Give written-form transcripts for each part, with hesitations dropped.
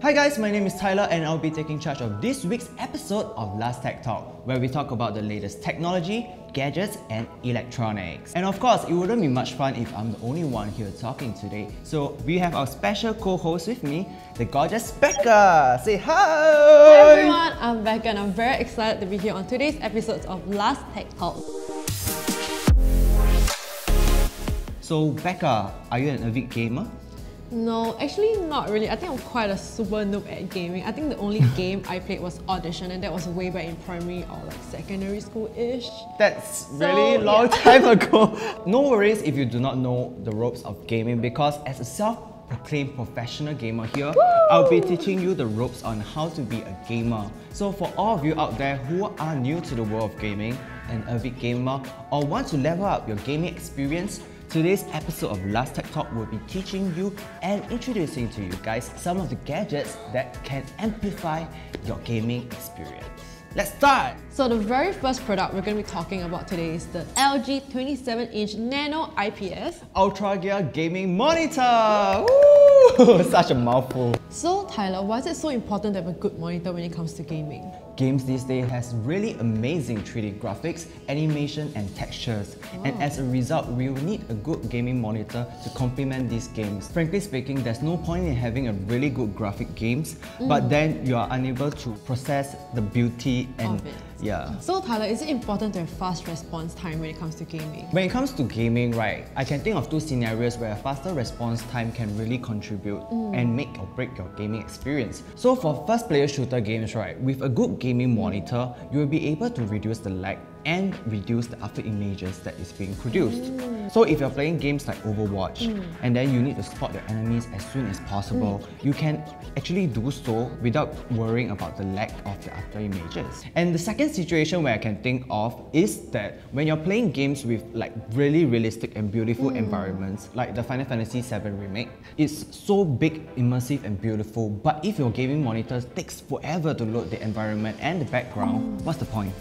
Hi guys, my name is Tyler and I'll be taking charge of this week's episode of Last Tech Talk, where we talk about the latest technology, gadgets and electronics. And of course, it wouldn't be much fun if I'm the only one here talking today. So we have our special co-host with me, the gorgeous Becca. Say hi! Hi everyone, I'm Becca and I'm very excited to be here on today's episode of Last Tech Talk. So Becca, are you an avid gamer? No, actually not really. I think I'm quite a super noob at gaming. I think the only game I played was Audition, and that was way back in primary or like secondary school-ish. That's really long time ago. No worries if you do not know the ropes of gaming, because as a self-proclaimed professional gamer here, I'll be teaching you the ropes on how to be a gamer. So for all of you out there who are new to the world of gaming, an avid gamer, or want to level up your gaming experience, today's episode of Last Tech Talk will be teaching you and introducing to you guys some of the gadgets that can amplify your gaming experience. Let's start! So the very first product we're going to be talking about today is the LG 27-inch Nano IPS Ultra Gear Gaming Monitor! Woo! Such a mouthful. So Tyler, why is it so important to have a good monitor when it comes to gaming? Games these days has really amazing 3D graphics, animation and textures. And as a result, we will need a good gaming monitor to complement these games. Frankly speaking, there's no point in having a really good graphic games, but then you are unable to process the beauty and yeah. So Tyler, is it important to have fast response time when it comes to gaming? When it comes to gaming, right, I can think of two scenarios where a faster response time can really contribute and make or break your gaming experience. So for first player shooter games, right, with a good gaming monitor, you will be able to reduce the lag and reduce the after images that is being produced. So if you're playing games like Overwatch and then you need to spot your enemies as soon as possible, you can actually do so without worrying about the lag of the after images. And the second situation where I can think of is that when you're playing games with like really realistic and beautiful environments, like the Final Fantasy VII Remake, it's so big, immersive and beautiful, but if your gaming monitor takes forever to load the environment and the background, what's the point?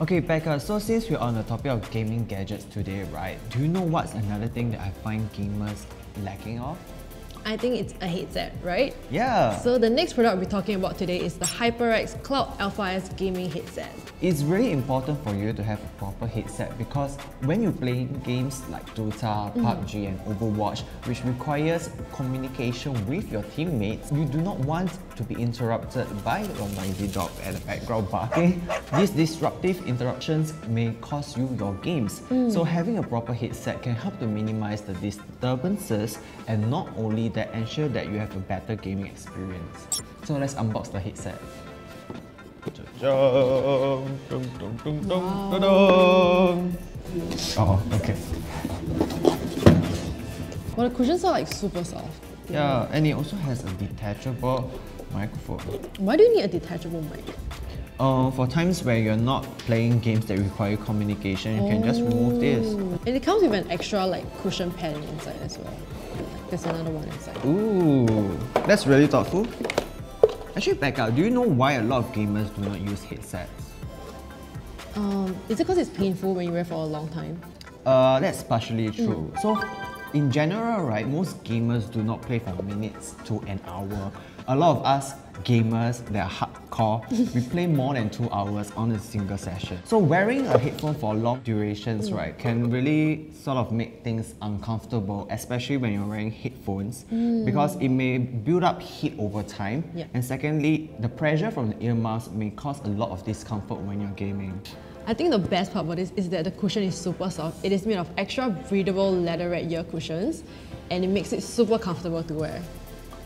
Okay Becca, so since we're on the topic of gaming gadgets today, right, do you know what's another thing that I find gamers lacking of? I think it's a headset, right? Yeah. So the next product we're talking about today is the HyperX Cloud Alpha S gaming headset. It's really important for you to have a proper headset because when you play games like Dota, PUBG and Overwatch, which requires communication with your teammates, you do not want to be interrupted by your noisy dog at the background barking. These disruptive interruptions may cost you your games. So having a proper headset can help to minimize the disturbances and not only that, ensure that you have a better gaming experience. So let's unbox the headset. Oh, okay. Well, the cushions are like super soft. Yeah, and it also has a detachable microphone. Why do you need a detachable mic? For times where you're not playing games that require communication, you can just remove this. And it comes with an extra like cushion padding inside as well. There's another one inside. Ooh, that's really thoughtful. Actually, Becca, do you know why a lot of gamers do not use headsets? Is it because it's painful when you wear for a long time? That's partially true. So, in general, right, most gamers do not play for minutes to an hour. A lot of us gamers that are hardcore, we play more than 2 hours on a single session. So wearing a headphone for long durations, right, can really sort of make things uncomfortable, especially when you're wearing headphones, because it may build up heat over time. And secondly, the pressure from the ear muffs may cause a lot of discomfort when you're gaming. I think the best part about this is that the cushion is super soft. It is made of extra breathable leatherette ear cushions and it makes it super comfortable to wear.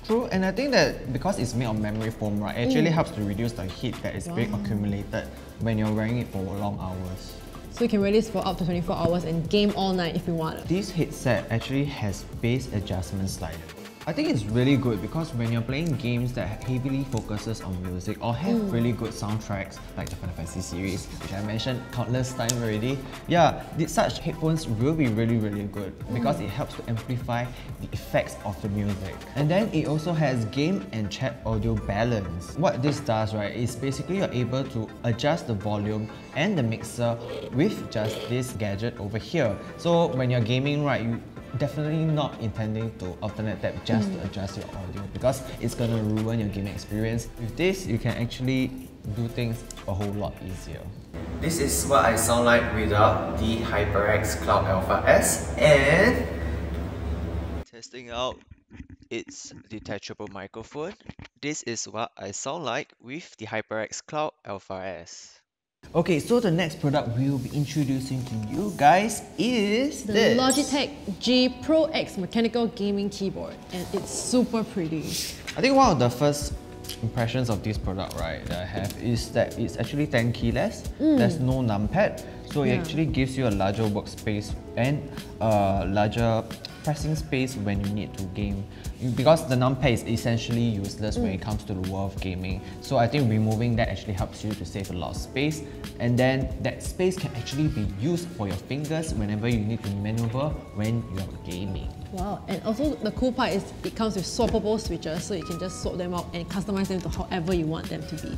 True, and I think that because it's made of memory foam, right, it actually helps to reduce the heat that is being accumulated when you're wearing it for long hours. So you can wear this for up to 24 hours and game all night if you want. This headset actually has bass adjustment slider. I think it's really good because when you're playing games that heavily focuses on music or have really good soundtracks like the Final Fantasy series, which I mentioned countless times already, yeah, such headphones will be really good because it helps to amplify the effects of the music. And then it also has game and chat audio balance. What this does, right, is basically you're able to adjust the volume and the mixer with just this gadget over here. So when you're gaming, right, definitely not intending to alternate tab just to adjust your audio because it's gonna ruin your gaming experience. With this, you can actually do things a whole lot easier. This is what I sound like without the HyperX Cloud Alpha S, and testing out its detachable microphone. This is what I sound like with the HyperX Cloud Alpha S. Okay, so the next product we'll be introducing to you guys is the Logitech G Pro X mechanical gaming keyboard, and it's super pretty. I think one of the first impressions of this product, right, that I have is that it's actually 10 keyless. There's no numpad, so it actually gives you a larger workspace and a larger pressing space when you need to game, because the numpad is essentially useless when it comes to the world of gaming. So I think removing that actually helps you to save a lot of space, and then that space can actually be used for your fingers whenever you need to maneuver when you're gaming. Wow, and also the cool part is it comes with swappable switches, so you can just swap them out and customize them to however you want them to be.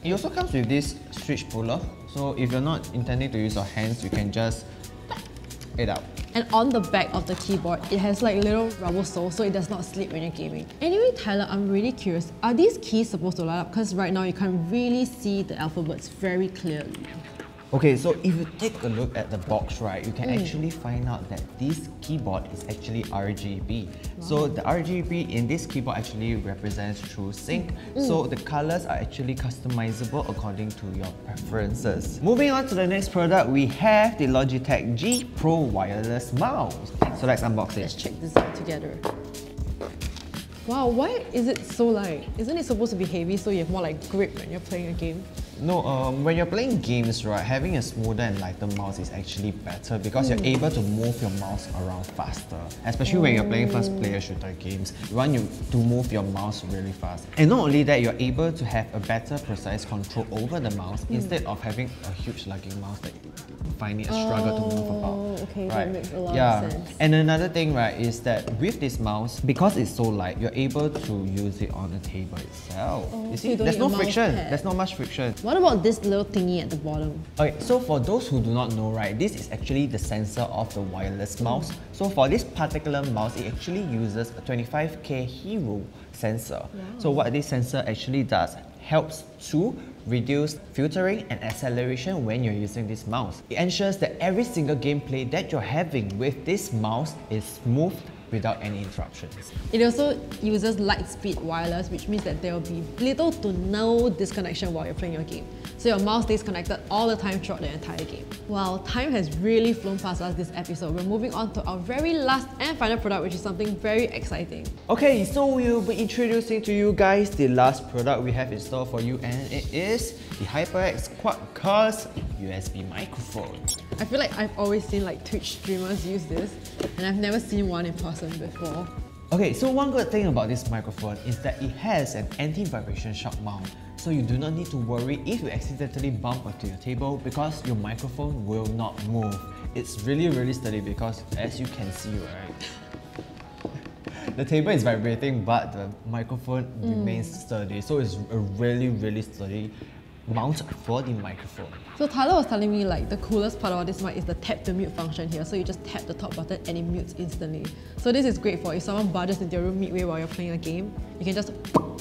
It also comes with this switch puller, so if you're not intending to use your hands, you can just it out. And on the back of the keyboard, it has like little rubber soles so it does not slip when you're gaming. Anyway, Tyler, I'm really curious, are these keys supposed to light up? Because right now you can't really see the alphabets very clearly. Okay, so if you take a look at the box, right, you can actually find out that this keyboard is actually RGB. Wow. So the RGB in this keyboard actually represents true sync. So the colors are actually customizable according to your preferences. Moving on to the next product, we have the Logitech G Pro Wireless Mouse. So let's unbox it. Let's check this out together. Wow, why is it so light? Isn't it supposed to be heavy so you have more like grip when you're playing a game? No, when you're playing games, right, having a smoother and lighter mouse is actually better because you're able to move your mouse around faster. Especially when you're playing first-player shooter games, you want to move your mouse really fast. And not only that, you're able to have a better precise control over the mouse instead of having a huge lugging mouse that you find it a struggle to move about. Okay, right? That makes a lot of sense. And another thing, right, is that with this mouse, because it's so light, you're able to use it on the table itself. You see, so there's no friction. pad. There's not much friction. What about this little thingy at the bottom? Okay, so for those who do not know, right, this is actually the sensor of the wireless mouse. So for this particular mouse, it actually uses a 25K Hero sensor. So what this sensor actually does helps to reduce filtering and acceleration when you're using this mouse. It ensures that every single gameplay that you're having with this mouse is smooth without any interruptions. It also uses light speed wireless, which means that there will be little to no disconnection while you're playing your game. So your mouse stays connected all the time throughout the entire game. Well, time has really flown past us this episode. We're moving on to our very last and final product, which is something very exciting. Okay, so we'll be introducing to you guys the last product we have in store for you, and it is the HyperX QuadCurs USB microphone. I feel like I've always seen like Twitch streamers use this, and I've never seen one in person before. Okay, so one good thing about this microphone is that it has an anti-vibration shock mount. So you do not need to worry if you accidentally bump onto your table because your microphone will not move. It's really sturdy because as you can see, right, the table is vibrating but the microphone remains sturdy. So it's a really sturdy mount for the microphone. So Tyler was telling me like the coolest part about this mic is the tap to mute function here. So you just tap the top button and it mutes instantly. So this is great for if someone barges into your room midway while you're playing a game, you can just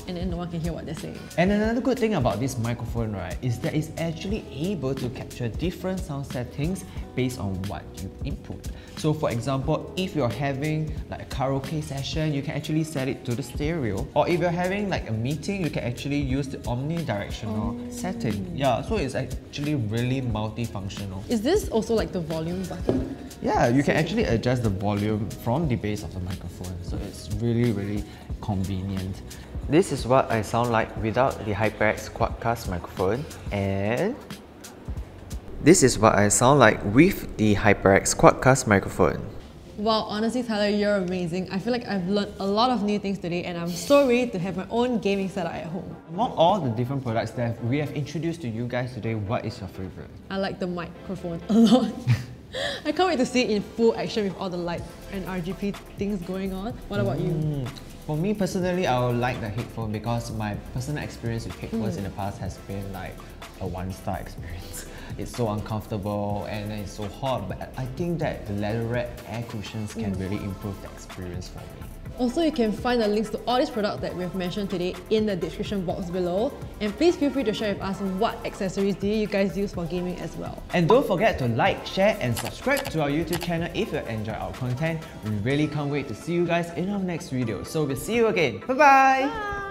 and then no one can hear what they're saying. And another good thing about this microphone, right, is that it's actually able to capture different sound settings based on what you input. So for example, if you're having like a karaoke session, you can actually set it to the stereo. Or if you're having like a meeting, you can actually use the omnidirectional setting. Yeah, so it's actually really multifunctional. Is this also like the volume button? Yeah, you can actually adjust the volume from the base of the microphone. So it's really convenient. This is what I sound like without the HyperX QuadCurs microphone, and this is what I sound like with the HyperX QuadCurs microphone. Wow, honestly Tyler, you're amazing. I feel like I've learned a lot of new things today and I'm so ready to have my own gaming setup at home. Among all the different products that we have introduced to you guys today, what is your favorite? I like the microphone a lot. I can't wait to see it in full action with all the light and RGB things going on. What about you? For me personally, I would like the headphone because my personal experience with headphones in the past has been like a one-star experience. it's so uncomfortable and then it's so hot, but I think that the leatherette air cushions can really improve the experience for me. Also, you can find the links to all these products that we have mentioned today in the description box below. And please feel free to share with us what accessories do you guys use for gaming as well. And don't forget to like, share and subscribe to our YouTube channel if you enjoy our content. We really can't wait to see you guys in our next video. So we'll see you again. Bye-bye! Bye!